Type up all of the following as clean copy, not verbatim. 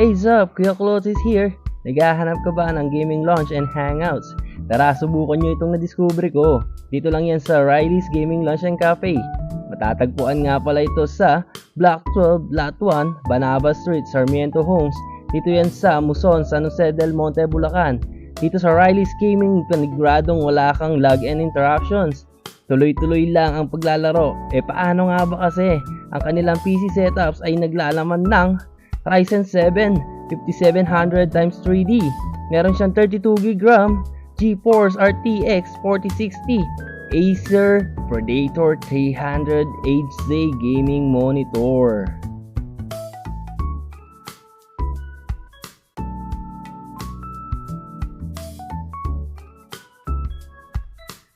Hey Zup, Kuya Clothes is here. Naghahanap ka ba ng gaming lounge and hangouts? Tara, subukan nyo itong nadiscover ko. Dito lang yan sa Riley's Gaming Lounge and Cafe. Matatagpuan nga pala ito sa Block 12, Lot 1, Banaba Street, Sarmiento Homes. Dito yan sa Muson, San Jose del Monte, Bulacan. Dito sa Riley's Gaming, paniguradong wala kang lag and interruptions. Tuloy-tuloy lang ang paglalaro. Paano nga ba kasi? Ang kanilang PC setups ay naglalaman ng Ryzen 7 5700x3D. Meron siyang 32GB RAM, GeForce RTX 4060, Acer Predator 300 HD gaming monitor.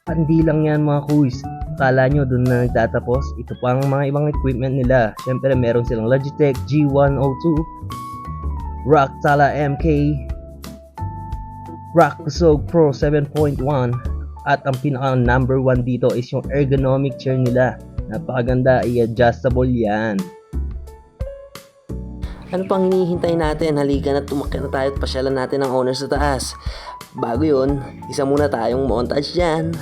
Hindi lang yan mga kuys. Akala nyo doon na nagtatapos? Ito pa ang mga ibang equipment nila. Siyempre meron silang Logitech G102, ROG Tala MK, ROG Kusog Pro 7.1, at ang pinaka number 1 dito is yung ergonomic chair nila. Napakaganda, i-adjustable yan. Ano pang hinihintay natin? Halika na, tumakya na tayo at pasyalan natin ang owner sa taas. Bago yun, isa muna tayong montage dyan.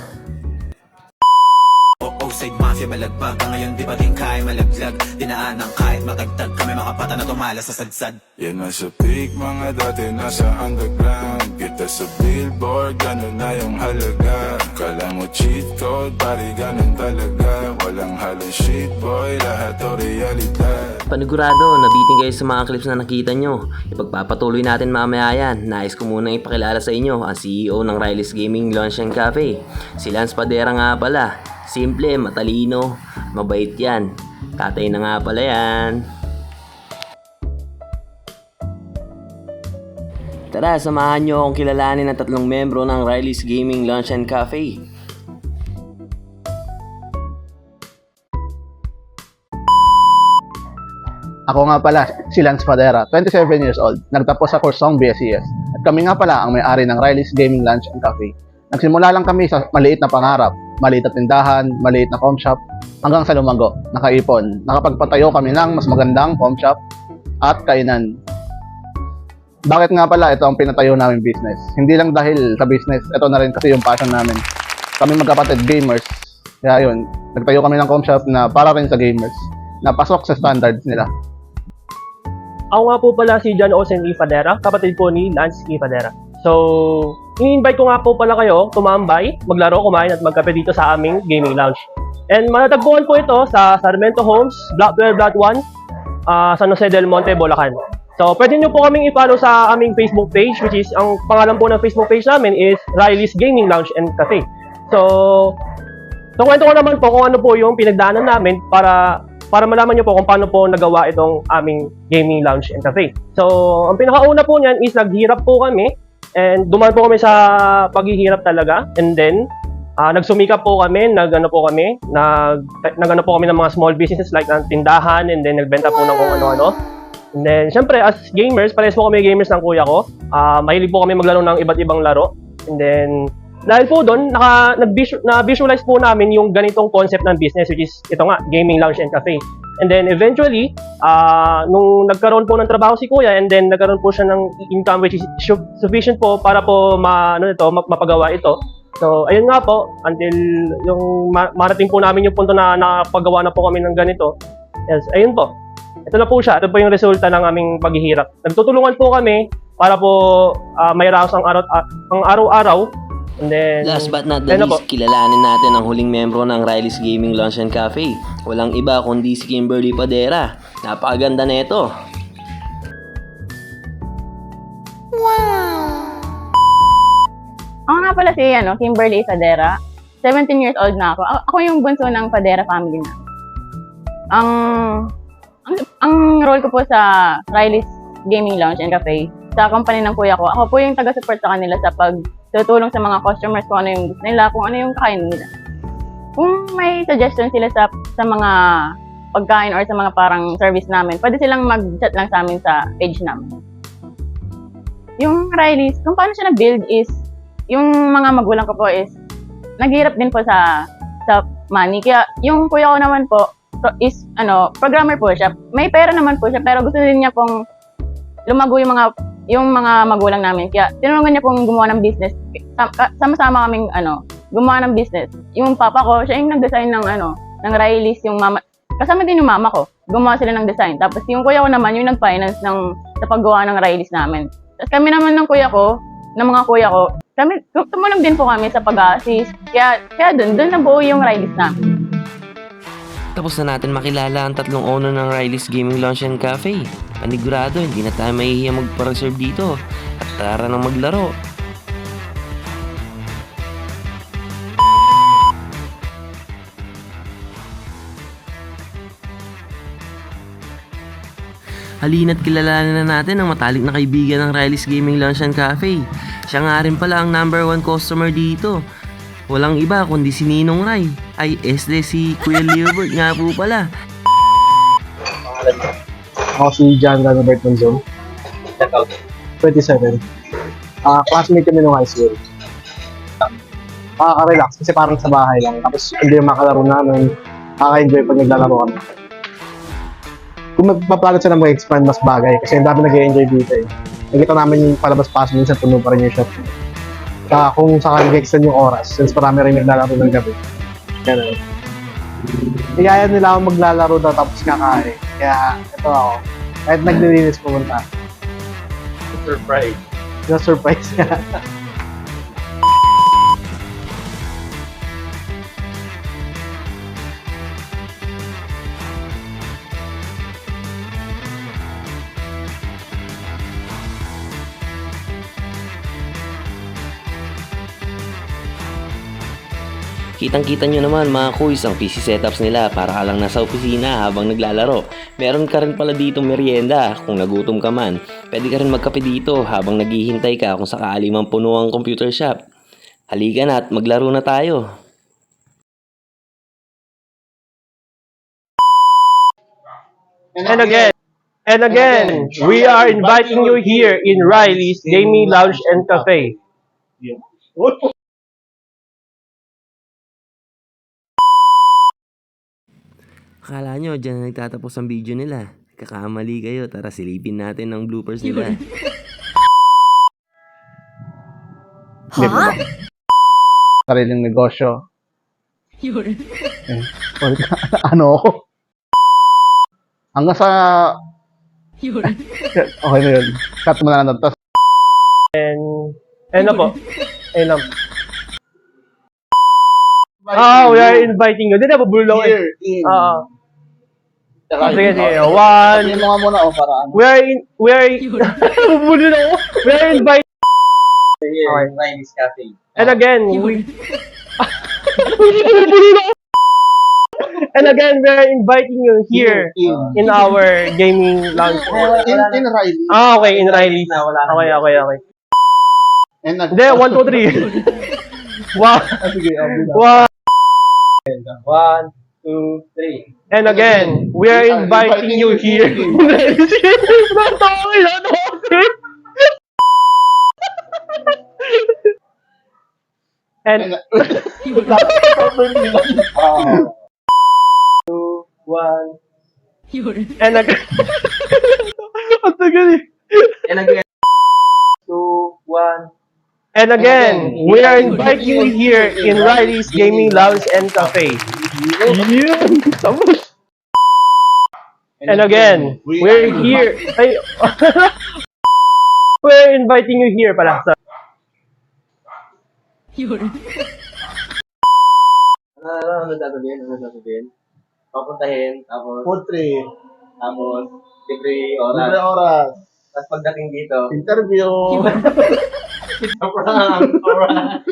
Outside mafia balagbag, ngayon di pa din kaya malaglag. Dinaanan kahit matagtag kami makapata na tumala sa sadsad. Yan nasa peak, mga dati nasa underground. Kita sa billboard, ganun na yung halaga. Kala mo cheat code, pari ganun talaga. Walang halong shit boy, lahat o realidad. Panigurado, nabitin kayo sa mga clips na nakita nyo. Ipagpapatuloy natin mamaya yan. Nais ko munang ipakilala sa inyo ang CEO ng Riley's Gaming Lounge and Cafe. Si Lance Padera nga pala. Simple, matalino, mabait yan. Tatay na nga pala yan. Tara, samahan nyo akong kilalanin ng tatlong membro ng Riley's Gaming Lounge and Cafe. Ako nga pala, si Lance Padera, 27 years old, nagtapos sa kursong BSES. At kami nga pala ang may-ari ng Riley's Gaming Lounge and Cafe. Nagsimula lang kami sa maliit na pangarap, maliit na tindahan, maliit na com shop, hanggang sa lumago, nakaipon. Nakapagpatayo kami ng mas magandang com shop at kainan. Bakit nga pala ito ang pinatayo namin business? Hindi lang dahil sa business, ito na rin kasi yung passion namin. Kami magkapatid gamers, kaya yun, nagtayo kami ng com shop na para rin sa gamers, na pasok sa standards nila. Ako nga po pala si John Osen E. Padera, kapatid po ni Lance E. Padera. So, i-invite ko nga po pala kayo tumambay, maglaro, kumain at magkape dito sa aming gaming lounge. And matatagpuan po ito sa Sarmiento Homes, Block 12, Lot 1, San Jose del Monte, Bulacan. So, pwede nyo po kaming i-follow sa aming Facebook page, which is, ang pangalan po ng Facebook page namin is Riley's Gaming Lounge and Cafe. So kwento ko naman po kung ano po yung pinagdaanan namin para malaman nyo po kung paano po nagawa itong aming gaming lounge and cafe. So, ang pinakauna po niyan is naghirap po kami and dumaan po kami sa paghihirap talaga. And then, nagsumikap po kami, nagano po kami ng mga small businesses like tindahan, and then nagbenta po ng kung ano-ano. And then, syempre, as gamers, parehas po kami gamers ng kuya ko. Mahilig po kami maglaro ng iba't ibang laro. And then, dahil po doon, na-visualize po namin yung ganitong concept ng business, which is ito nga, gaming lounge and cafe. And then eventually, nung nagkaroon po ng trabaho si kuya, and then nagkaroon po siya ng income which is sufficient po para po mapagawa ito. So, ayun nga po, until yung marating po namin yung punto na nakapagawa na po kami ng ganito. Yes, ayun po. Ito na po siya. Ito po yung resulta ng aming paghihirap. Nagtutulungan po kami para po may raos ang araw-araw. And then, Last but not the least, kilalanin natin ang huling membro ng Riley's Gaming Lounge and Cafe. Walang iba kundi si Kimberly Padera. Napakaganda na ito. Ako nga pala si Kimberly Padera. 17 years old na ako. Ako yung bunso ng Padera family na. Ang role ko po sa Riley's Gaming Lounge and Cafe, sa company ng kuya ko, ako po yung taga-support sa kanila sa pagtutulong sa mga customers kung ano yung gusto nila, kung ano yung kakainin nila. Kung may suggestion sila sa mga pagkain or sa mga parang service namin, pwede silang mag-chat lang sa amin sa page namin. Yung Riley's, kung paano siya na-build is, yung mga magulang ko po is, naghihirap din po sa money. Kaya yung kuya ko naman po is programmer po siya. May pera naman po siya pero gusto din niya pong lumago yung mga magulang namin. Kaya tinulungan niya pong gumawa ng business. Sama-sama kaming gumawa ng business. Yung papa ko, siya yung nag-design ng Riley's, yung mama. Kasama din yung mama ko. Gumawa sila ng design. Tapos yung kuya ko naman, yung nag-finance sa paggawa ng Riley's namin. Tapos kami naman ng mga kuya ko, kami, tumulong din po kami sa pag-assist. Kaya dun nabuo yung Riley's namin. Tapos na natin makilala ang tatlong owner ng Riley's Gaming Lounge and Cafe. Panigurado, hindi na tayo mahihiya magpa-reserve dito. At tara nang maglaro. Halina't kilalanin na natin ang matalik na kaibigan ng Riley's Gaming Lounge and Cafe. Siya nga rin pala ang number 1 customer dito. Walang iba kundi si Ninong Ray. Ay, si Kuya Leobert nga po pala. Ako si John Ranobert Monzon. 27. Classmate kami nung high school. Relax kasi parang sa bahay lang. Tapos hindi yung makalaro namin. Enjoy pag naglalaro kami. Kung magpapalat siya na mag-expand, mas bagay. Kasi ang dami nag-enjoy dito eh. Nakita namin yung palabas-pasok, minsan puno pa rin yung shop. Kung saka nag-extend yung oras, since marami rin naglalaro ng gabi. Ganun. Kaya nila ako maglalaro daw tapos kakain. Kaya ito ako. Kahit naglilinis pumunta. Surprise. Na-surprise ka. Kitang-kita nyo naman mga kuys ang PC setups nila para ka lang nasa opisina habang naglalaro. Meron ka rin pala dito merienda kung nagutom ka man. Pwede ka rin magkape dito habang naghihintay ka kung sakali mang puno ang computer shop. Halika na at maglaro na tayo. And again, we are inviting you here in Riley's Gaming Lounge and Cafe. Akala nyo dyan na nagtatapos ang video nila. Kakamali kayo, tara silipin natin ang bloopers nila. Sariling negosyo. Ano ako? Hanggang sa... Okay na yun. Cut mo na lang. Tapos And po. Ayun lang. We are inviting you. Hindi na bubulong eh. Sige. One. mo nga muna para ano. We are bubulong ako. We are inviting. Okay. Riley's Cafe. And again, we are inviting you here in our gaming lounge. In Riley. Okay, in Riley's. Okay. And Hindi, 1, 2, 3. Wow. Wow. 1, 2, 3. And again, we are inviting you here. And 2, 1. And again. Ang tagal eh. And again, 2, 1. And again, we are inviting you here in Riley's Gaming Lounge and Cafe. And again, we're here. We're inviting you here pala. Ano sasabihin? Papuntahin, tapos food trip. tapos libre Libre oras. oras. Tapos pagdating dito, Interview. sobrang oras.